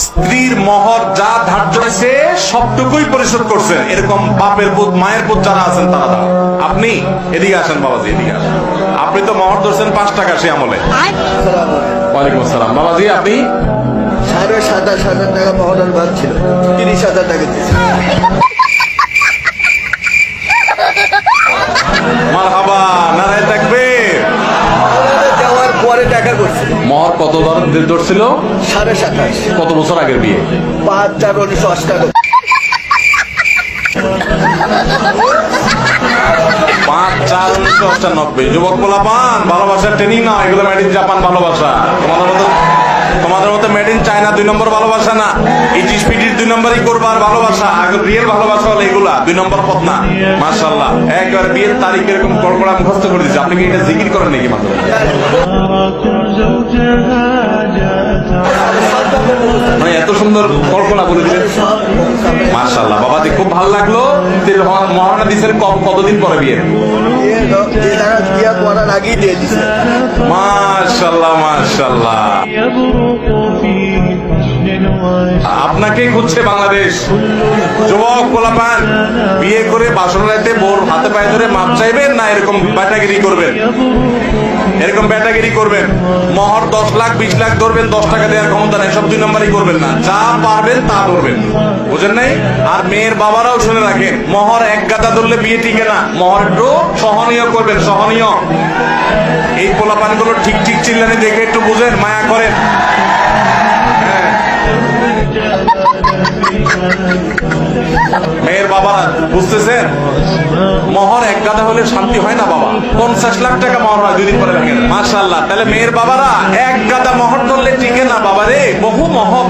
স্ত্রীর মহর যা ধার্য হয়েছে সবটুকুই পরিশোধ করছেন, এরকম বাপের পুত মায়ের পুত যারা আছেন তারা দাঁড়ান। আপনি এদিকে আসেন বাবাজি, এদিকে আসেন। আপনি তো মহর ধরছেন 5 টাকা সে আমলে। ওয়ালাইকুম আসসালাম। বাবাজি আপনি 27,500 টাকা মহরের ভাগ ছিল, 30,000 টাকা দিয়েছে। মারহাবা, নারায়ে তাকবীর। দেওয়ার পরে টাকা করছে মহর কত ধরছিল? 27,500। কত বছর আগের বিয়ে? 5/4/1998। 5/4/1998। যুবক পোলাপান, ভালোবাসার ট্রেনিং না, এগুলো মেড ইন জাপান ভালোবাসা। তোমাদের মতো মেড ইন চায়না 2 নম্বর ভালোবাসা না। ইটিস পিটির 2 নম্বরই করবার ভালোবাসা। আগে রিয়েল ভালোবাসা হলো এগুলা, 2 নম্বর পথ না। মাশাআল্লাহ, একবার বিয়ের তারিখ এরকম কড়কড়া মুখস্থ করে দিয়েছে। আপনি কি এটা জিকির করেন নাকি মাত্র? মানে এত সুন্দর কল্পনা বলে দিলেন, মাশাআল্লাহ। বাবাজি খুব ভালো লাগলো। মহারণা দিচ্ছেন কতদিন পরে বিয়ে? বিয়ে করার আগেই দিয়ে দিছে। মাশাআল্লাহ মাশাআল্লাহ। আপনাকেই খুঁজছে বাংলাদেশ। যুবক পোলাপান, বিয়ে করে বাসর রাতে বোর হাতে পায়ে ধরে মাপ চাইবেন না এরকম ব্যাটাগিরি করবেন? এরকম ব্যাটাগিরি করবেন। মহর 10 লাখ 20 লাখ ধরবেন, 10 টাকা দেওয়ার ক্ষমতা নাই, সব 2 নম্বরই করবেন না। যা পারবেন তা ধরবেন, বুঝেন নাই? আর মেয়ের বাবারাও শুনে রাখেন, মহর 1 গাদা ধরলে বিয়ে টিকে না। মহর একটু সহনীয় করবেন, সহনীয়। এই পোলাপান গুলো ঠিক ঠিক চিল্লানি দেখে একটু বুঝেন, মায়া করেন। মেয়ের বাবারা বুঝতেছেন, মহর 1 গাদা হলে শান্তি হয় না বাবা। 50 লাখ টাকা মহর হয়, 2 দিন পরে ভেঙে যায়। মাশাআল্লাহ। তাহলে মেয়ের বাবারা 1 গাদা মহর ধরলে টিকে না বাবা রে। বহু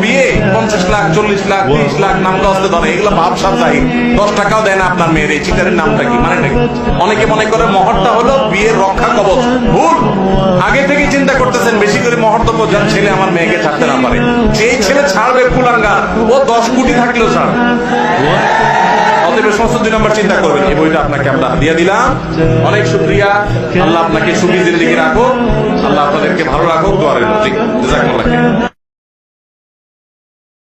বিয়ে 50 লাখ 40 লাখ 30 লাখ নাম কষ্ট ধরে, এগুলো ভাবসাব জাহির। 10 টাকাও দেয় না আপনার মেয়ের। এই চিটারের নামটা কি, মানে নাকি? অনেকে মনে করে মহরটা হলো বিয়ের রক্ষা কবচ। ভুল। আগে থেকে চিন্তা করতেছেন বেশি করে মহর দেবো যার ছেলে আমার মেয়েকে ছাড়তে না পারে। যেই ছেলে ছাড়বে কুলাঙ্গা, ও 10 কোটি থাকলেও ছাড়। অতএব সমস্ত 2 নম্বর চিন্তা করবেন। এই বইটা আপনাকে আমরা দিয়ে দিলাম। অনেক শুকরিয়া। আল্লাহ আপনাকে সুখী জিন্দেগি রাখুক, আল্লাহ আপনাদেরকে ভালো রাখুক। দোয়া রইল। জি, জাযাকুমুল্লাহ খাইর।